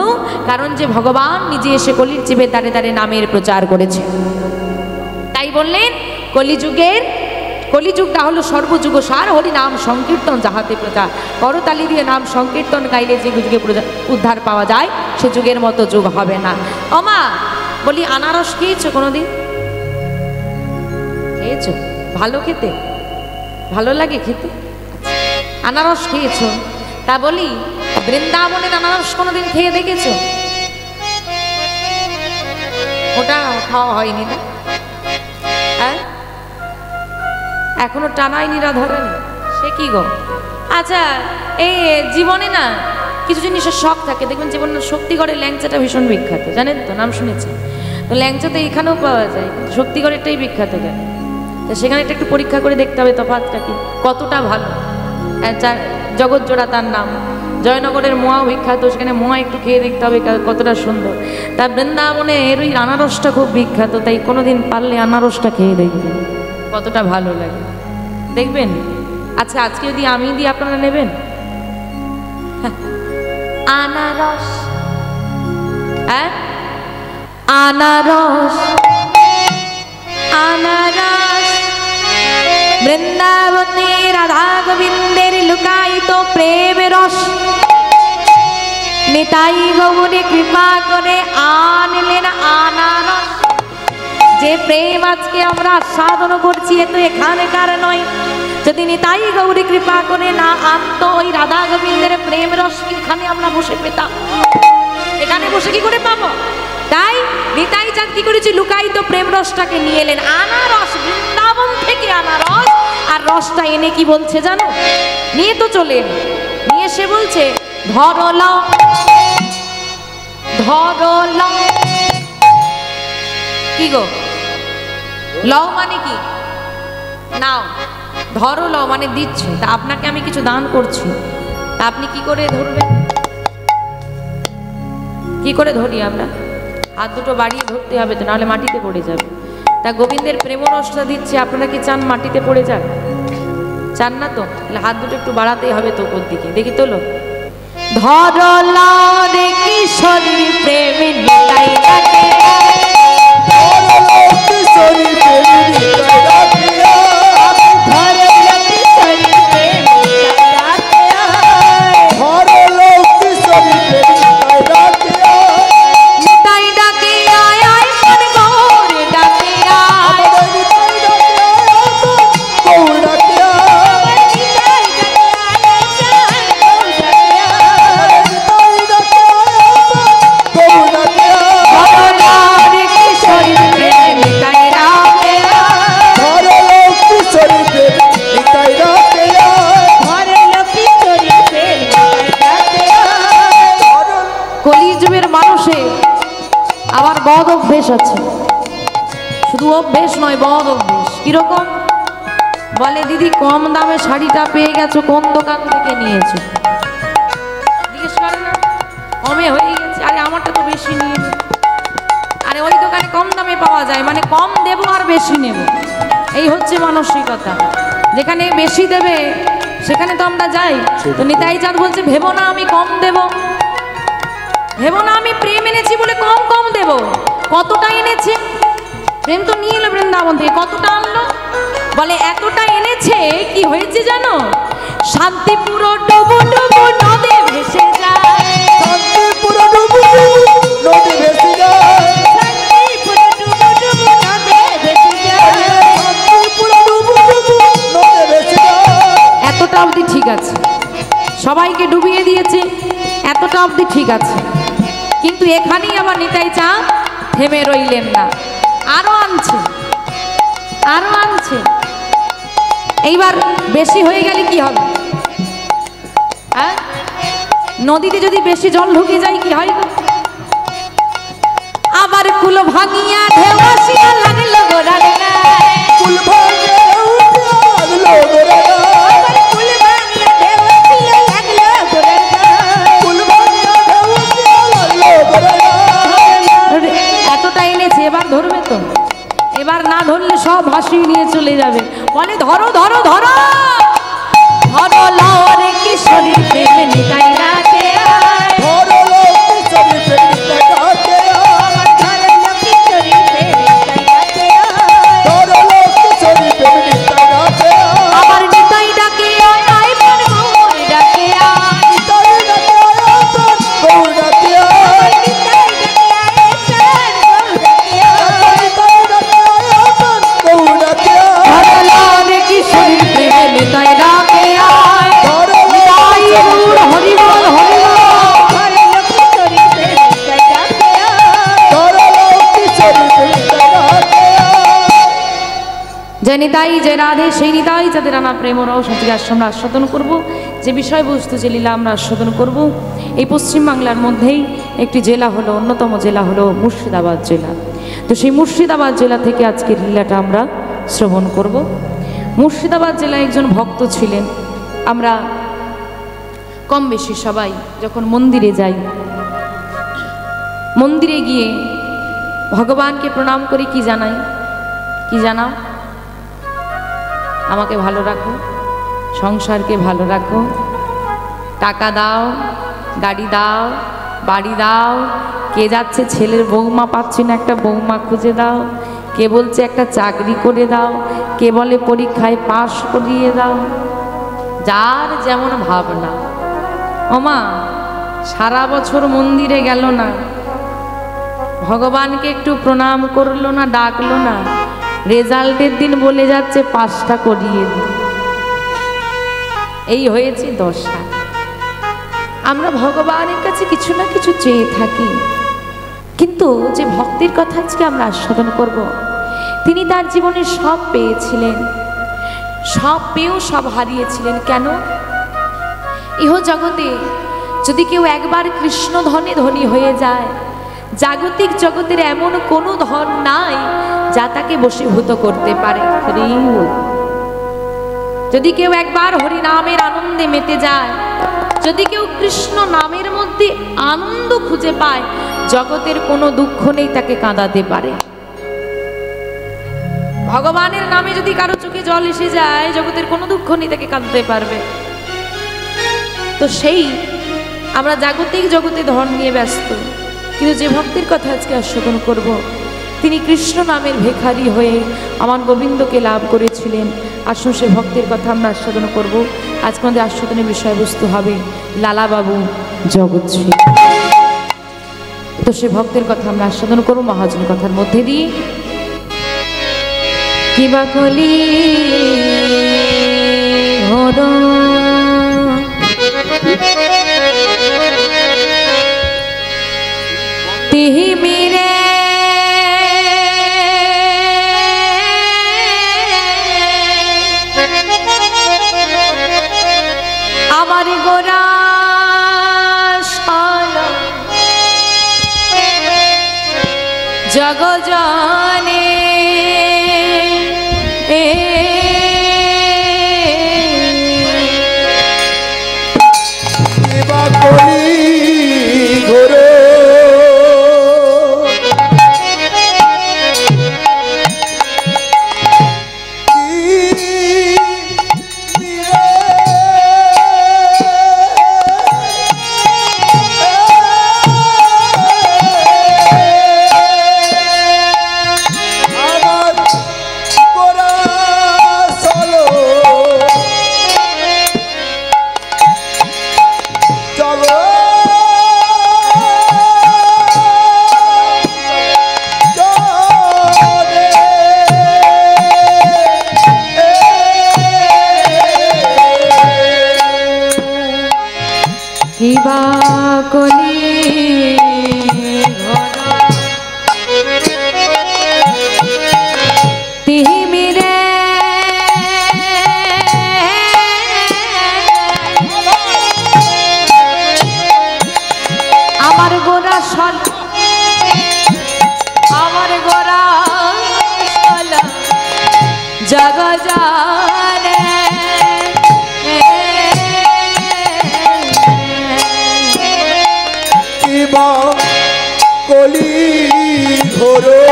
কারণ যে ভগবান নিজে এসে কলির চিবে দাঁড়ে দাঁড়ে নামের প্রচার করেছে। তাই বললেন কলিযুগটা হলো সর্বযুগ সার, হরি নাম সংকীর্তন যাহাতে প্রচার। করতালি দিয়ে নাম সংকীর্তন গাইলে যে যুগে উদ্ধার পাওয়া যায়, সে যুগের মতো যুগ হবে না। ওমা বলি, আনারস খেয়েছো কোনোদিন? খেয়েছো? ভালো খেতে, ভালো লাগে খেতে? আনারস খেয়েছো? তা বলি বৃন্দাবনের আনারস কোনোদিন খেয়ে দেখেছো? ওটা খাওয়া হয়নি না? হ্যাঁ, এখনো টানায়নি রাধারানী, সে কি গো? আচ্ছা, এই জীবনে না কিছু জিনিসের শখ থাকে, দেখবেন জীবনে শক্তিগড়ের ল্যাংচাটা ভীষণ বিখ্যাত, জানেন তো? নাম শুনেছেন তো? ল্যাংচা তো এখানেও পাওয়া যায়, শক্তিগড়েরটাই বিখ্যাত কেন? তো সেখানে একটু পরীক্ষা করে দেখতে হবে তফাৎটা কি, কতটা ভালো। জগৎজোড়া তার নাম, জয়নগরের মোয়াও বিখ্যাত, সেখানে মোয়া একটু খেয়ে দেখতে হবে কতটা সুন্দর। তা বৃন্দাবনে এর ওই আনারসটা খুব বিখ্যাত, তাই কোনোদিন পারলে আনারসটা খেয়ে দেখবেন কতটা ভালো লাগে, দেখবেন। আচ্ছা, আজকে যদি আমি দিই আপনারা নেবেন? আনারস, হ্যাঁ আনারস, আনারস বৃন্দাবনে রাধা গোবিন্দের লুকায়িত প্রেম রস, নিতাই গৌরে কৃপা করে আনলেন আনারস। যে প্রেম আজকে আমরা সাধন করছি, এ তো এখানকার নয়। যদি নিতাই গৌরে কৃপা করে না আনতো ওই রাধা গোবিন্দের প্রেম রস, এখানে আমরা বসে পেতাম? এখানে বসে কি করে পাবো? তাই নিতাই চাঁদ কি করেছে, লুকায়িত প্রেম রসটাকে নিয়ে এলেন। আনারস, বৃন্দাবন থেকে আনারস। আর রসটা এনে কি বলছে জানো? নিয়ে তো চলে নিয়ে এসে বলছে, ধরল ধরল। কি গো? লও মানে কি? নাও। ধরো লও মানে দিচ্ছে। তা আপনাকে আমি কিছু দান করছি, তা আপনি কি করে ধরবেন? কি করে ধরি আমরা? হাত দুটো বাড়িয়ে ধরতে হবে তো, নাহলে মাটিতে পড়ে যাবে। তা গোবিন্দের প্রেমরসটা দিচ্ছে, আপনারা কি চান মাটিতে পড়ে যাক? চান না তো? তাহলে হাত দুটো একটু বাড়াতেই হবে তো উপর দিকে। দেখি তোলো। ধরলা রে কিশোরী প্রেমী নিতাই ডাকে, ধরলা কিশোরী প্রেমী নিতাই ডাকে, ধরলা কিশোরী প্রেমী নিতাই ডাকে, ধরলা কিশোরী প্রেমী নিতাই ডাকে। বদ অভ্যেস আছে, শুধু অভ্যেস নয়, বদ অভ্যেস। কিরকম? বলে দিদি কম দামে শাড়িটা পেয়ে গেছো, কোন দোকান থেকে নিয়েছো? জিজ্ঞেস করে না, কমে হয়ে গেছে, আরে আমারটা তো বেশি নিয়ে নেব। আরে ওই দোকানে কম দামে পাওয়া যায়, মানে কম দেব আর বেশি নেব, এই হচ্ছে মানসিকতা। যেখানে বেশি দেবে সেখানে তো আমরা যাই। তো নিতাই চাঁদ বলছে ভেবো না আমি কম দেব, ভেবো না আমি প্রেম এনেছি বলে কম কম দেব। কতটা এনেছে? প্রেম তো নিয়ে এলো বৃন্দাবন থেকে, কতটা আনলো? বলে এতটা এনেছে, কি হয়েছে জানো? শান্তিপুর ডুবু ডুবু নদে ভেসে যায়, শান্তিপুর ডুবু নদী ভেসে যায়, শান্তিপুর ডুবু ডুবু নদে ভেসে যায়। শান্তিপুর ডুবু নদী ভেসে যায়। এতটা অবধি ঠিক আছে, সবাইকে ডুবিয়ে দিয়েছে, এতটা অবধি ঠিক আছে। কিন্তু এখানেই আবার নিতাই চাঁদ থেমে রইলেন না, আরো আনছে, আরো আনছে। এইবার বেশি হয়ে গেলে কি হবে? হ্যাঁ, নদীতে যদি বেশি জল ঢুকে যায় কি হয়? আবার কুলো ভাঙিয়া ঢেউ আসিয়া লাগলো গোড়ার গায়ে, কুল ভাঙে লাগলো গোড়া গায়ে, আবার কুল ভাঙিয়া ঢেউ আসিয়া লাগলো গোড়ার গায়ে। কুল ভাঙে লাগলো গোড়া গায়ে। এতটা এনেছে, এবার ধরবে তো? এবার না ধরলে সব ভাসিয়ে নিয়ে চলে যাবে। বলে ধরো ধরো ধরো ধরো লরে কিশোরীর প্রেম নিতাই রাতে আয়, ধরো কিশোরী প্রেমিকা ডাকে আয়, ধরো কিশোরীর প্রেম নিতাই রাতে আয়। ধরো কিশোরী প্রেমিকা ডাকে আয়, আবার নিতাই ডাকে আয়, আয় প্রাণ গৌর ডাকে আয়, নিতাই ডাকে আয় প্রাণ গৌর ডাকে আয়, নিতাই ডাকে আয় প্রাণ গৌর ডাকে আয়। নিতাই ডাকে আয় প্রাণ গৌর ডাকে আয়, ধরো লরে কিশোরীর প্রেম নিতাই ডাকে আয়, ধরো নিতাই গৌর হরিবল হরিবল। ধরো কিশোরী প্রেমিকা ডাকে আয়। যে নিতাই যে রাধে সেই নিতাই যাদের নানা প্রেম রস আজকে আমরা আস্বাদন করব, যে বিষয়বস্তু যে লীলা আমরা আস্বাদন করব। এই পশ্চিমবাংলার মধ্যেই একটি জেলা হলো, অন্যতম জেলা হলো মুর্শিদাবাদ জেলা। তো সেই মুর্শিদাবাদ জেলা থেকে আজকের লীলাটা আমরা শ্রবণ করব। মুর্শিদাবাদ জেলায় একজন ভক্ত ছিলেন। আমরা কম বেশি সবাই যখন মন্দিরে যাই, মন্দিরে গিয়ে ভগবানকে প্রণাম করে কি জানাই? কি জানাও? আমাকে ভালো রাখো, সংসারকে ভালো রাখো, টাকা দাও, গাড়ি দাও, বাড়ি দাও। কে যাচ্ছে ছেলের বৌমা পাচ্ছি না, একটা বৌমা খুঁজে দাও। কে বলছে একটা চাকরি করে দাও, কে বলে পরীক্ষায় পাশ করিয়ে দাও। যার যেমন ভাবনা। ওমা সারা বছর মন্দিরে গেল না, ভগবানকে একটু প্রণাম করলো না, ডাকলো না, রেজাল্টের দিন বলে যাচ্ছে পাশটা করিয়ে দিই। এই হয়েছে দশা। আমরা ভগবানের কাছে কিছু না কিছু চেয়ে থাকি, কিন্তু যে ভক্তির কথা আজকে আমরা আস্বাদন করব, তিনি তার জীবনে সব পেয়েছিলেন, সব পেয়েও সব হারিয়েছিলেন। কেন? ইহ জগতে যদি কেউ একবার কৃষ্ণ ধনে ধনী হয়ে যায়, জাগতিক জগতের এমন কোনো ধন নাই যা তাকে বশীভূত করতে পারে। যদি কেউ একবার হরি নামের আনন্দে মেতে যায়, যদি কেউ কৃষ্ণ নামের মধ্যে আনন্দ খুঁজে পায়, জগতের কোনো দুঃখ নেই তাকে কাঁদাতে পারে। ভগবানের নামে যদি কারো চোখে জল এসে যায়, জগতের কোনো দুঃখ নেই তাকে কাঁদতে পারবে। তো সেই আমরা জাগতিক জগতে ধন নিয়ে ব্যস্ত, কিন্তু যে ভক্তির কথা আজকে আস্বাদন করব, তিনি কৃষ্ণ নামের ভিখারি হয়ে আমার গোবিন্দকে লাভ করেছিলেন। আসুন সে ভক্তির কথা আমরা আস্বাদন করব। আজকে আমাদের আস্বাদনের বিষয়বস্তু হবে লালাবাবু জগৎশ্রী। তো সে ভক্তের কথা আমরা আস্বাদন করব মহাজন কথার মধ্যে দিয়ে। কিবা কলি ঘোর তিমিরে আমার গোরা জগজনে কিবা কলি তিমিরে আমার গোরা সল আমার গোরা সল জগজানে কলি ঘোরো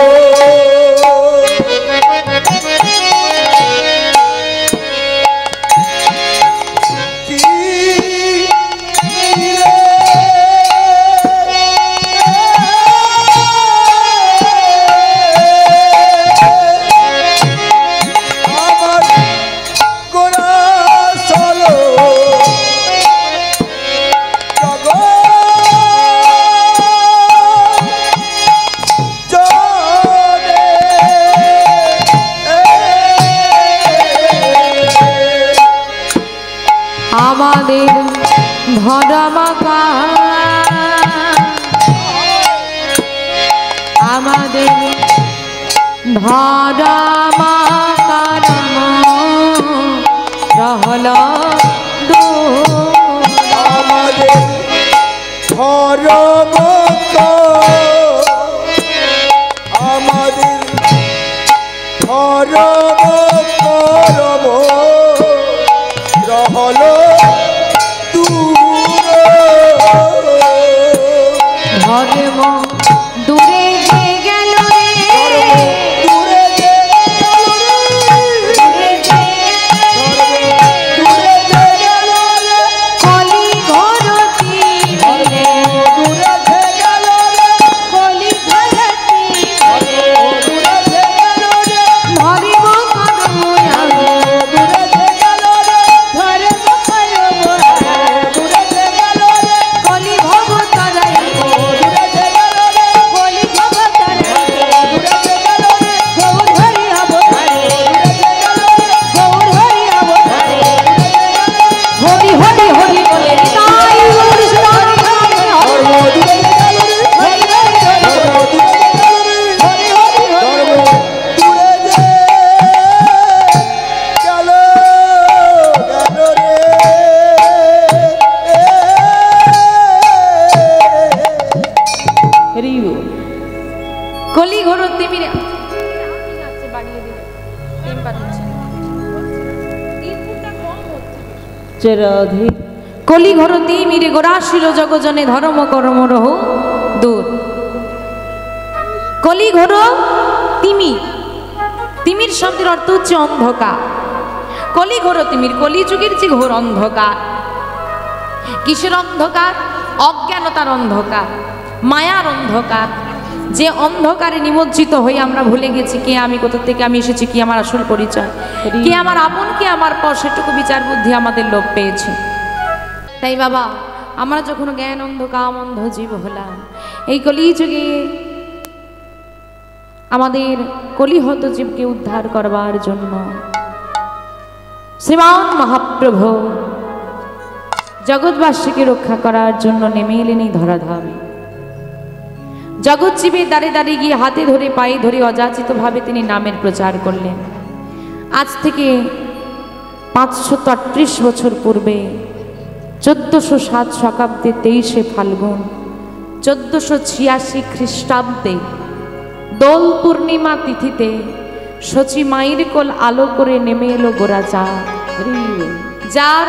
আমাদের ধর্মকা আমাদের ধর্মকারম রহল আমাদের ধর্ম আমাদের ধর্ম করব রহলো ধর্ম দূরে যে গেল কলি ঘর তিমিরে কলি ঘর তিমিরে গোরাশিল জগজনে ধর্ম কর্ম রহ দূর। কলি ঘর তিমি, তিমির শব্দের অর্থ হচ্ছে অন্ধকার। কলি ঘর তিমির, কলিযুগের যে ঘোর অন্ধকার। কিসের অন্ধকার? অজ্ঞানতার অন্ধকার, মায়ার অন্ধকার। যে অন্ধকারে নিমজ্জিত হয়ে আমরা ভুলে গেছি কে আমি, কোথা থেকে আমি এসেছি, কি আমার আসল পরিচয়, কে আমার আপন, কে আমার পর, সেটুকু বিচার বুদ্ধি আমাদের লোপ পেয়েছে। তাই বাবা, আমরা যখন জ্ঞান অন্ধ কাম অন্ধ জীব হলাম, এই কলিযুগে আমাদের কলিহত জীবকে উদ্ধার করবার জন্য শ্রীমান মহাপ্রভু জগৎবাসীকে রক্ষা করার জন্য নেমে এলেন এই ধরাধামে। জগৎজীবের দ্বারে দ্বারে গিয়ে হাতে ধরে পায়ে ধরে অযাচিতভাবে তিনি নামের প্রচার করলেন। আজ থেকে 538 বছর পূর্বে 1407 শকাব্দে 23শে ফাল্গুন 1486 খ্রিস্টাব্দে দোল পূর্ণিমা তিথিতে শচী মায়ের কোল আলো করে নেমে এলো গোরাচাঁদ, যার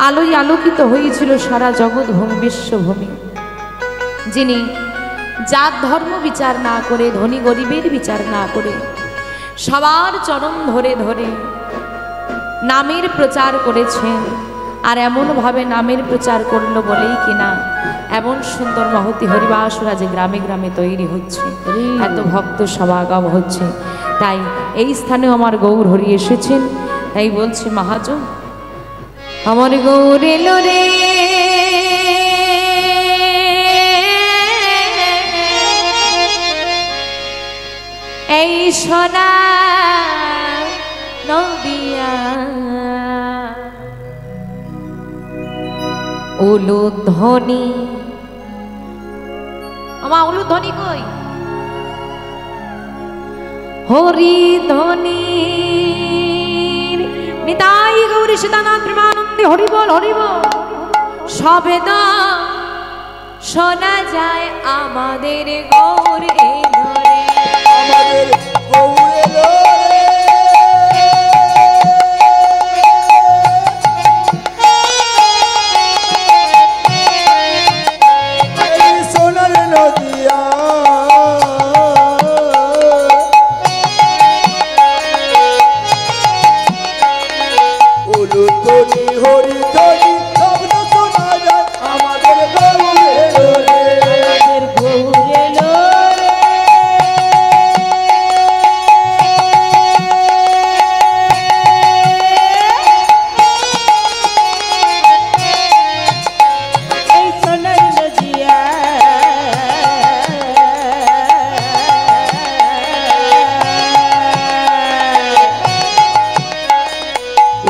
আলোয় আলোকিত হয়েছিল সারা জগৎভূমি বিশ্বভূমি, যিনি জাত ধর্ম বিচার না করে, ধনী গরিবের বিচার না করে সবার চরণ ধরে ধরে নামের প্রচার করেছেন। আর এমনভাবে নামের প্রচার করলো বলেই কিনা এমন সুন্দর মহতি হরিবাসরা যে গ্রামে গ্রামে তৈরি হচ্ছে, এত ভক্ত সমাগম হচ্ছে। তাই এই স্থানেও আমার গৌর হরি এসেছেন। তাই বলছে মহাজন, আমার গৌর এলো রে, এই সোনা নদিয়া উলুধ্বনি। আমার উলুধ্বনি কই? হরিধ্বনি নিতাই গৌরী সীতানাথ প্রেমানন্দে হরি বল হরি বল। সবেদ শোনা যায় আমাদের গৌরে ধরে, আমাদের গৌরে ধরে। এই সোনার নদিয়া উলুধ্বনি হরিধ্বনি শব্দ শোনা যায় আমাদের গৌরে ধরে, আমাদের গৌরে ধরে। এই সোনার নদিয়া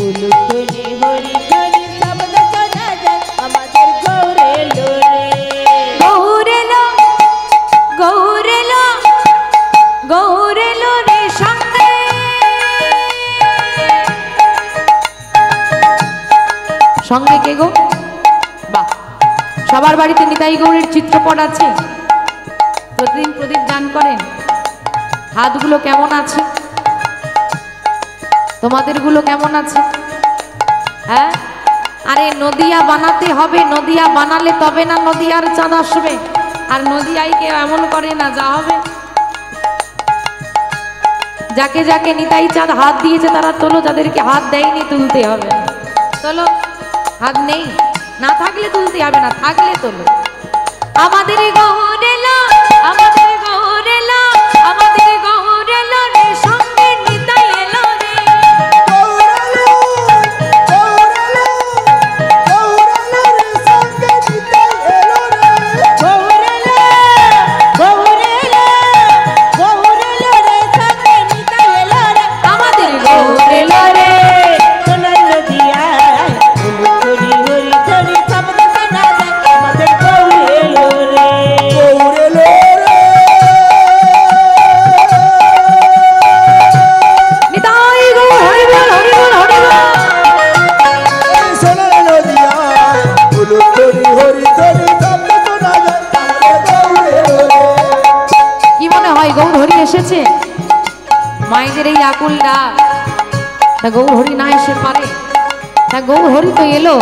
উলুধ্বনি হরিধ্বনি শব্দ শোনা যায় আমাদের গৌরে ধরে। গৌরেলো গৌরেলো গৌরেলো রে সঙ্গে, সঙ্গে কে গো? বাহ, সবার বাড়িতে নিতাই গৌরের চিত্রপট আছে, প্রতিদিন প্রদীপ দান করেন। হাতগুলো কেমন আছে? তোমাদেরগুলো কেমন আছে? হ্যাঁ, আরে নদিয়া বানাতে হবে, নদিয়া বানালে তবে না নদিয়ার চাঁদ আসবে। আর নদিয়ায় কেউ এমন করে না যা হবে। যাকে যাকে নিতাই চাঁদ হাত দিয়েছে তারা তোলো, যাদেরকে হাত দেয়নি তুলতে হবে। তোলো, হাত নেই, না থাকলে তুলতে হবে না, থাকলে তোলো। আমাদের গৌরেলা, আমাদের গৌরেলা, আমাদের গৌরেলা রে সঙ্গে নিতাই এলো রে। আমাদের গৌরেলা রে সোনার নদিয়া উলুধ্বনি হরিধ্বনি শব্দ শোনা যায় আমাদের গৌরে ধরে, গৌরে ধরে। নিতাই গৌর হরি বল হরি বল হরি বল। এই সোনার নদিয়া উলুধ্বনি হরিধ্বনি শব্দ শোনা যায় আমাদের গৌরে ধরে। কি মনে হয় গৌর হরি এসেছে? মায়েদের এই আকুল ডাক, তা গৌর হরি না এসে পারে? তা গৌর হরি তো এলো,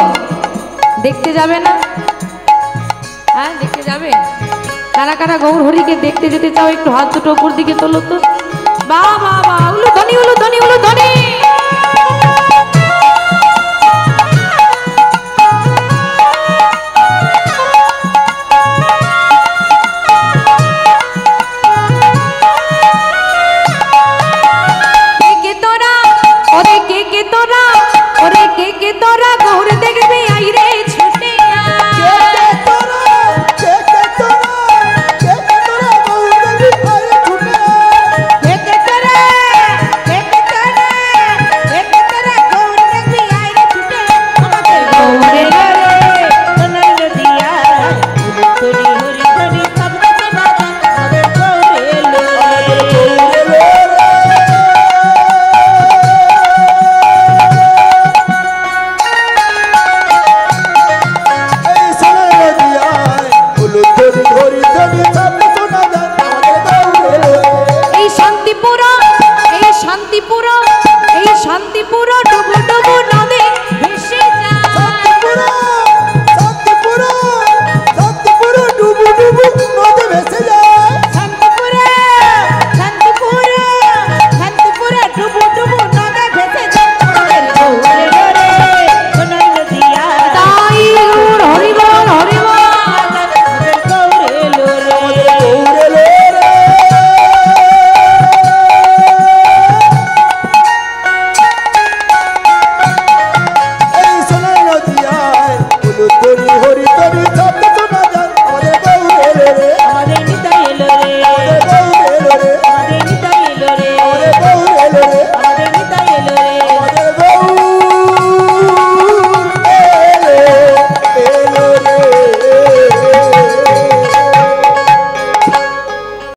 দেখতে যাবে না? হ্যাঁ, দেখতে যাবে? কারা কারা গৌর হরিকে দেখতে যেতে চাও একটু হাত দুটো উপর দিকে তোলো তো। বাহ বাহ বাহ, উলুধ্বনি উলুধ্বনি উলুধ্বনি।